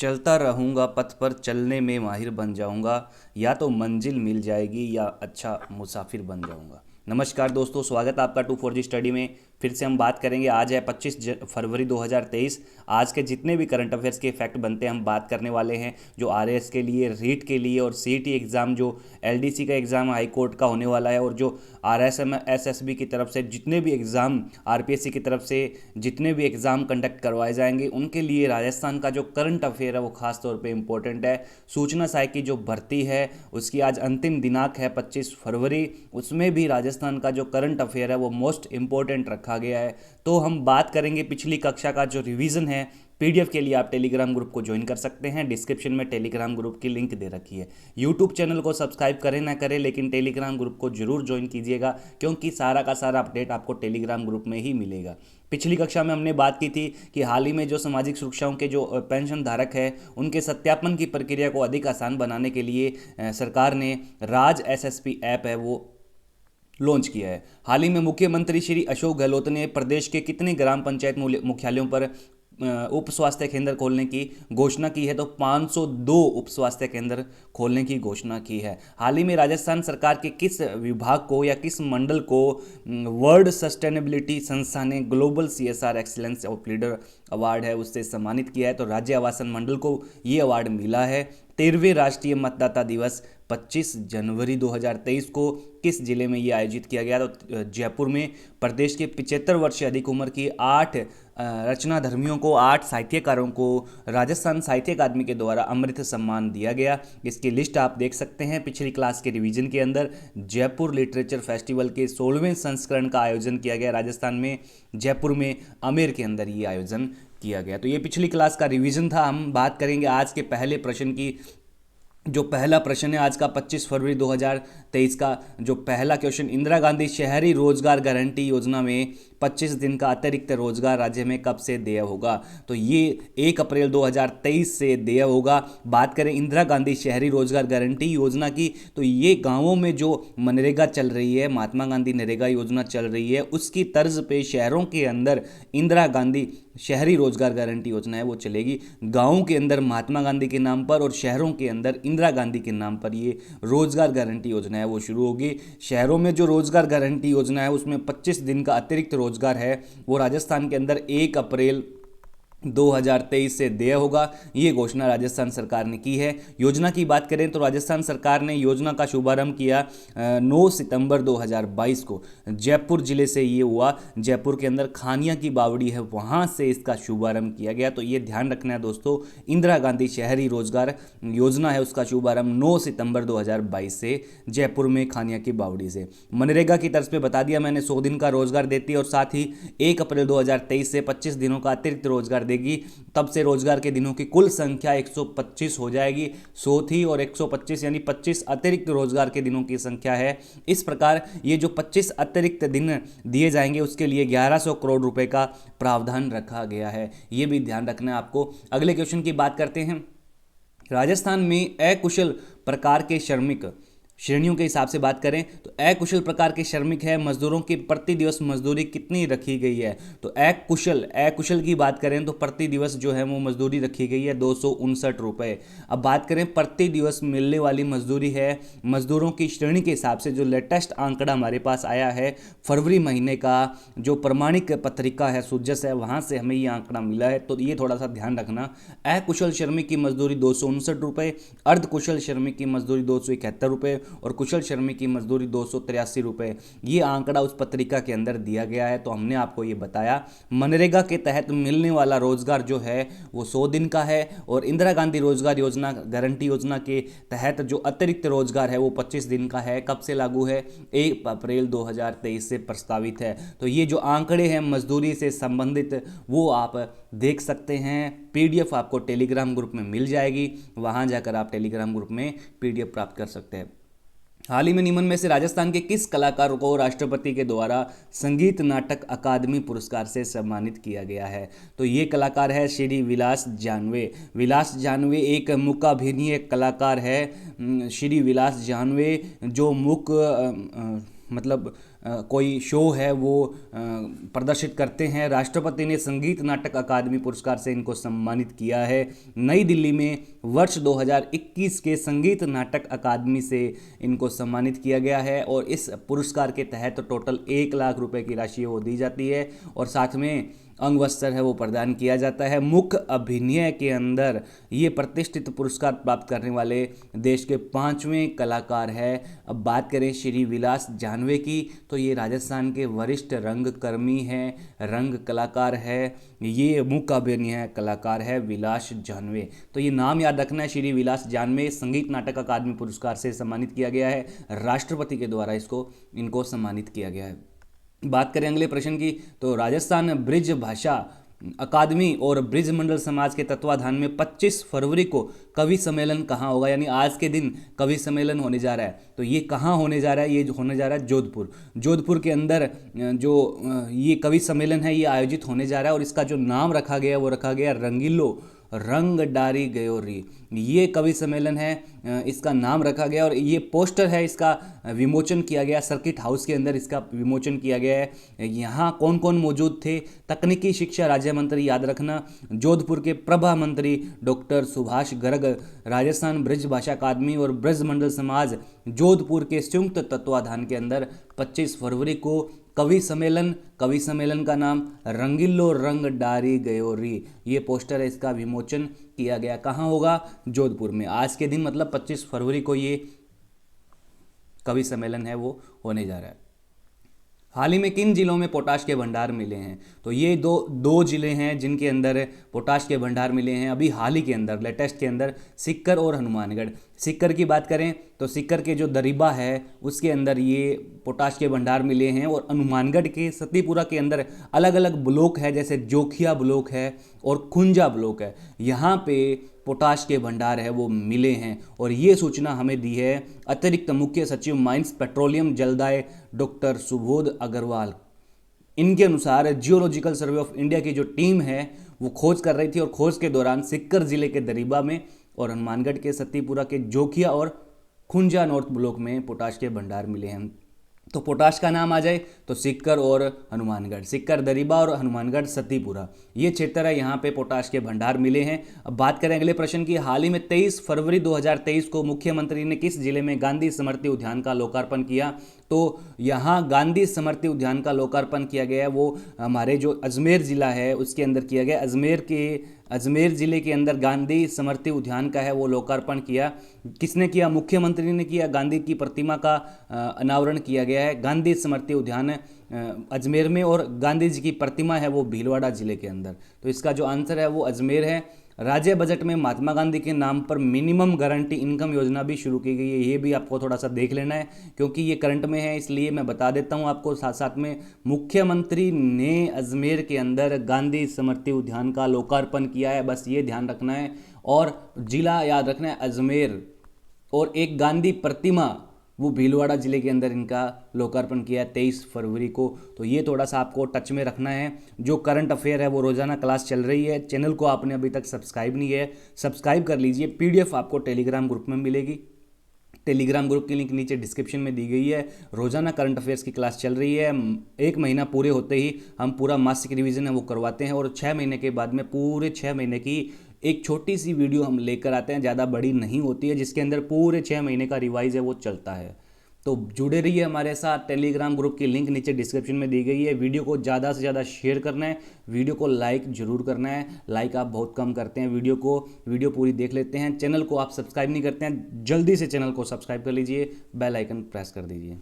चलता रहूँगा पथ पर चलने में माहिर बन जाऊँगा। या तो मंजिल मिल जाएगी या अच्छा मुसाफिर बन जाऊँगा। नमस्कार दोस्तों, स्वागत है आपका 2 4 जी स्टडी में। फिर से हम बात करेंगे। आज है 25 फरवरी 2023। आज के जितने भी करंट अफेयर्स के फैक्ट बनते हैं हम बात करने वाले हैं। जो आरएएस के लिए, रीट के लिए और सीईटी एग्ज़ाम, जो एलडीसी का एग्ज़ाम हाई कोर्ट का होने वाला है, और जो आरएसएम एसएसबी की तरफ से जितने भी एग्ज़ाम, आरपीएससी की तरफ से जितने भी एग्ज़ाम कंडक्ट करवाए जाएंगे, उनके लिए राजस्थान का जो करंट अफेयर है वो खास तौर पे इम्पोर्टेंट है। सूचना सहायक की जो भर्ती है उसकी आज अंतिम दिनांक है 25 फरवरी। उसमें भी राजस्थान का जो करंट अफेयर है वो मोस्ट इम्पोर्टेंट रखा गया है। तो हम बात करेंगे पिछली कक्षा का जो रिवीजन है। पीडीएफ के लिए आप टेलीग्राम ग्रुप को ज्वाइन कर सकते हैं। डिस्क्रिप्शन में टेलीग्राम ग्रुप की लिंक दे रखी है। यूट्यूब चैनल को सब्सक्राइब करें ना करें, लेकिन टेलीग्राम ग्रुप को जरूर ज्वाइन कीजिएगा, क्योंकि सारा का सारा अपडेट आपको टेलीग्राम ग्रुप में ही मिलेगा। पिछली कक्षा में हमने बात की थी कि हाल ही में जो सामाजिक सुरक्षाओं के जो पेंशन धारक है उनके सत्यापन की प्रक्रिया को अधिक आसान बनाने के लिए सरकार ने राज एसएसपी ऐप है वो लॉन्च किया है। हाल ही में मुख्यमंत्री श्री अशोक गहलोत ने प्रदेश के कितने ग्राम पंचायत मुख्यालयों पर उप स्वास्थ्य केंद्र खोलने की घोषणा की है? तो 502 उप स्वास्थ्य केंद्र खोलने की घोषणा की है। हाल ही में राजस्थान सरकार के किस विभाग को या किस मंडल को वर्ल्ड सस्टेनेबिलिटी संस्था ने global CSR excellence of leader award है उससे सम्मानित किया है? तो राज्य आवासन मंडल को ये अवार्ड मिला है। 13वें राष्ट्रीय मतदाता दिवस 25 जनवरी 2023 को किस जिले में ये आयोजित किया गया? तो जयपुर में। प्रदेश के 75 वर्ष से अधिक उम्र की 8 रचनाधर्मियों को, 8 साहित्यकारों को राजस्थान साहित्य अकादमी के द्वारा अमृत सम्मान दिया गया। इसकी लिस्ट आप देख सकते हैं पिछली क्लास के रिवीजन के अंदर। जयपुर लिटरेचर फेस्टिवल के 16वें संस्करण का आयोजन किया गया राजस्थान में, जयपुर में, आमेर के अंदर ये आयोजन किया गया। तो ये पिछली क्लास का रिवीजन था। हम बात करेंगे आज के पहले प्रश्न की। जो पहला प्रश्न है आज का 25 फरवरी 2023 का, जो पहला क्वेश्चन, इंदिरा गांधी शहरी रोजगार गारंटी योजना में 25 दिन का अतिरिक्त रोजगार राज्य में कब से देय होगा? तो ये 1 अप्रैल 2023 से देय होगा। बात करें इंदिरा गांधी शहरी रोजगार गारंटी योजना की, तो ये गांवों में जो मनरेगा चल रही है, महात्मा गांधी नरेगा योजना चल रही है, उसकी तर्ज पे शहरों के अंदर इंदिरा गांधी शहरी रोजगार गारंटी योजना है वो चलेगी। गाँव के अंदर महात्मा गांधी के नाम पर और शहरों के अंदर इंदिरा गांधी के नाम पर ये रोजगार गारंटी योजना है वो शुरू होगी। शहरों में जो रोजगार गारंटी योजना है उसमें 25 दिन का अतिरिक्त रोजगार है वो राजस्थान के अंदर 1 अप्रैल 2023 से देय होगा। ये घोषणा राजस्थान सरकार ने की है। योजना की बात करें तो राजस्थान सरकार ने योजना का शुभारंभ किया 9 सितंबर 2022 को। जयपुर जिले से ये हुआ। जयपुर के अंदर खानिया की बावड़ी है, वहाँ से इसका शुभारंभ किया गया। तो ये ध्यान रखना है दोस्तों, इंदिरा गांधी शहरी रोजगार योजना है उसका शुभारंभ 9 सितंबर 2022 से जयपुर में खानिया की बावड़ी से। मनरेगा की तर्ज पे बता दिया मैंने, 100 दिन का रोजगार देती है और साथ ही 1 अप्रैल 2023 से 25 दिनों का अतिरिक्त रोजगार देगी। तब से रोजगार के दिनों की कुल संख्या 125 हो जाएगी। 100 थी और 125 यानी 25 अतिरिक्त रोजगार के दिनों की संख्या है। इस प्रकार ये जो 25 अतिरिक्त दिन दिए जाएंगे उसके लिए 1100 करोड़ रुपए का प्रावधान रखा गया है। ये भी ध्यान रखना है आपको। अगले क्वेश्चन की बात करते हैं। राजस्थान में अकुशल प्रकार के श्रमिक श्रेणियों के हिसाब से बात करें तो अकुशल प्रकार के श्रमिक है, मजदूरों की प्रति दिवस मजदूरी कितनी रखी गई है? तो अकुशल की बात करें तो प्रति दिवस जो है वो मजदूरी रखी गई है 259 रुपये। अब बात करें प्रति दिवस मिलने वाली मजदूरी है मजदूरों की श्रेणी के हिसाब से, जो लेटेस्ट आंकड़ा हमारे पास आया है फरवरी महीने का, जो प्रमाणिक पत्रिका है सुजस है, वहाँ से हमें ये आंकड़ा मिला है। तो ये थोड़ा सा ध्यान रखना। अकुशल श्रमिक की मजदूरी 259 रुपये, अर्धकुशल श्रमिक की मजदूरी 271 रुपये और कुशल श्रमिक की मजदूरी 283 रुपये। ये आंकड़ा उस पत्रिका के अंदर दिया गया है। तो हमने आपको ये बताया मनरेगा के तहत मिलने वाला रोजगार जो है वो 100 दिन का है, और इंदिरा गांधी रोजगार योजना गारंटी योजना के तहत जो अतिरिक्त रोजगार है वो 25 दिन का है। कब से लागू है? 1 अप्रैल 2023 से प्रस्तावित है। तो ये जो आंकड़े हैं मजदूरी से संबंधित वो आप देख सकते हैं। पीडीएफ आपको टेलीग्राम ग्रुप में मिल जाएगी, वहाँ जाकर आप टेलीग्राम ग्रुप में पीडीएफ प्राप्त कर सकते हैं। हाल ही में निम्न में से राजस्थान के किस कलाकार को राष्ट्रपति के द्वारा संगीत नाटक अकादमी पुरस्कार से सम्मानित किया गया है? तो ये कलाकार है श्री विलास जानवे। विलास जानवे एक मूकाभिनय कलाकार है। श्री विलास जानवे जो मतलब कोई शो है वो प्रदर्शित करते हैं। राष्ट्रपति ने संगीत नाटक अकादमी पुरस्कार से इनको सम्मानित किया है। नई दिल्ली में वर्ष 2021 के संगीत नाटक अकादमी से इनको सम्मानित किया गया है और इस पुरस्कार के तहत टोटल 1 लाख रुपए की राशि वो दी जाती है और साथ में अंग वस्त्र है वो प्रदान किया जाता है। मुख्य अभिनय के अंदर ये प्रतिष्ठित पुरस्कार प्राप्त करने वाले देश के 5वें कलाकार है। अब बात करें श्री विलास जानवे की, तो ये राजस्थान के वरिष्ठ रंगकर्मी हैं, रंग कलाकार है। ये मुख्य अभिनय कलाकार है विलास जानवे। तो ये नाम याद रखना है, श्री विलास जानवे संगीत नाटक अकादमी पुरस्कार से सम्मानित किया गया है। राष्ट्रपति के द्वारा इनको सम्मानित किया गया है। बात करें अगले प्रश्न की, तो राजस्थान ब्रिज भाषा अकादमी और ब्रिज मंडल समाज के तत्वाधान में 25 फरवरी को कवि सम्मेलन कहाँ होगा, यानी आज के दिन कवि सम्मेलन होने जा रहा है। तो ये कहाँ होने जा रहा है, ये होने जा रहा है जोधपुर के अंदर जो ये कवि सम्मेलन है ये आयोजित होने जा रहा है और इसका जो नाम रखा गया वो रखा गया रंगीलो रंग डारी गयोरी। ये कवि सम्मेलन है, इसका नाम रखा गया और ये पोस्टर है, इसका विमोचन किया गया सर्किट हाउस के अंदर, इसका विमोचन किया गया है। यहाँ कौन कौन मौजूद थे, तकनीकी शिक्षा राज्य मंत्री याद रखना, जोधपुर के प्रभा मंत्री डॉक्टर सुभाष गर्ग, राजस्थान ब्रज भाषा अकादमी और ब्रज मंडल समाज जोधपुर के संयुक्त तत्वाधान के अंदर 25 फरवरी को कवि सम्मेलन का नाम रंगीलो रंग डारी गयोरी। ये पोस्टर है, इसका विमोचन किया गया। कहाँ होगा, जोधपुर में। आज के दिन मतलब 25 फरवरी को ये कवि सम्मेलन है वो होने जा रहा है। हाल ही में किन जिलों में पोटाश के भंडार मिले हैं, तो ये दो जिले हैं जिनके अंदर पोटाश के भंडार मिले हैं अभी हाल ही के अंदर, लेटेस्ट के अंदर, सीकर और हनुमानगढ़। सीकर की बात करें तो सीकर के जो दरिबा है उसके अंदर ये पोटाश के भंडार मिले हैं और हनुमानगढ़ के सतीपुरा के अंदर अलग अलग ब्लॉक है, जैसे जोखिया ब्लॉक है और खुंजा ब्लॉक है, यहाँ पे पोटाश के भंडार है वो मिले हैं। और ये सूचना हमें दी है अतिरिक्त मुख्य सचिव माइंस पेट्रोलियम जलदाय डॉक्टर सुबोध अग्रवाल। इनके अनुसार जियोलॉजिकल सर्वे ऑफ इंडिया की जो टीम है वो खोज कर रही थी और खोज के दौरान सीकर जिले के दरिबा में और हनुमानगढ़ के सतीपुरा के जोखिया और खुंजा नॉर्थ ब्लॉक में पोटाश के भंडार मिले हैं। तो पोटाश का नाम आ जाए तो सीकर और हनुमानगढ़, सीकर दरिबा और हनुमानगढ़ सतीपुरा, ये क्षेत्र है, यहाँ पे पोटाश के भंडार मिले हैं। अब बात करें अगले प्रश्न की। हाल ही में 23 फरवरी 2023 को मुख्यमंत्री ने किस जिले में गांधी स्मृति उद्यान का लोकार्पण किया, तो यहाँ गांधी स्मृति उद्यान का लोकार्पण किया गया है वो हमारे जो अजमेर जिला है उसके अंदर किया गया। अजमेर जिले के अंदर गांधी स्मृति उद्यान का है वो लोकार्पण किया। किसने किया, मुख्यमंत्री ने किया। गांधी की प्रतिमा का अनावरण किया गया है गांधी स्मृति उद्यान अजमेर में और गांधी जी की प्रतिमा है वो भीलवाड़ा जिले के अंदर। तो इसका जो आंसर है वो अजमेर है। राज्य बजट में महात्मा गांधी के नाम पर मिनिमम गारंटी इनकम योजना भी शुरू की गई है, ये भी आपको थोड़ा सा देख लेना है क्योंकि ये करंट में है, इसलिए मैं बता देता हूँ आपको साथ साथ में। मुख्यमंत्री ने अजमेर के अंदर गांधी स्मृति उद्यान का लोकार्पण किया है, बस ये ध्यान रखना है। और जिला याद रखना है अजमेर, और एक गांधी प्रतिमा वो भीलवाड़ा जिले के अंदर इनका लोकार्पण किया 23 फरवरी को। तो ये थोड़ा सा आपको टच में रखना है। जो करंट अफेयर है वो रोजाना क्लास चल रही है। चैनल को आपने अभी तक सब्सक्राइब नहीं है, सब्सक्राइब कर लीजिए। पीडीएफ आपको टेलीग्राम ग्रुप में मिलेगी, टेलीग्राम ग्रुप की लिंक नीचे डिस्क्रिप्शन में दी गई है। रोजाना करंट अफेयर्स की क्लास चल रही है। 1 महीना पूरे होते ही हम पूरा मासिक रिवीजन है वो करवाते हैं और 6 महीने के बाद में पूरे 6 महीने की एक छोटी सी वीडियो हम लेकर आते हैं, ज़्यादा बड़ी नहीं होती है, जिसके अंदर पूरे 6 महीने का रिवाइज है वो चलता है। तो जुड़े रहिए हमारे साथ। टेलीग्राम ग्रुप की लिंक नीचे डिस्क्रिप्शन में दी गई है। वीडियो को ज़्यादा से ज़्यादा शेयर करना है, वीडियो को लाइक जरूर करना है। लाइक आप बहुत कम करते हैं वीडियो पूरी देख लेते हैं। चैनल को आप सब्सक्राइब नहीं करते हैं, जल्दी से चैनल को सब्सक्राइब कर लीजिए, बेल आइकन प्रेस कर दीजिए।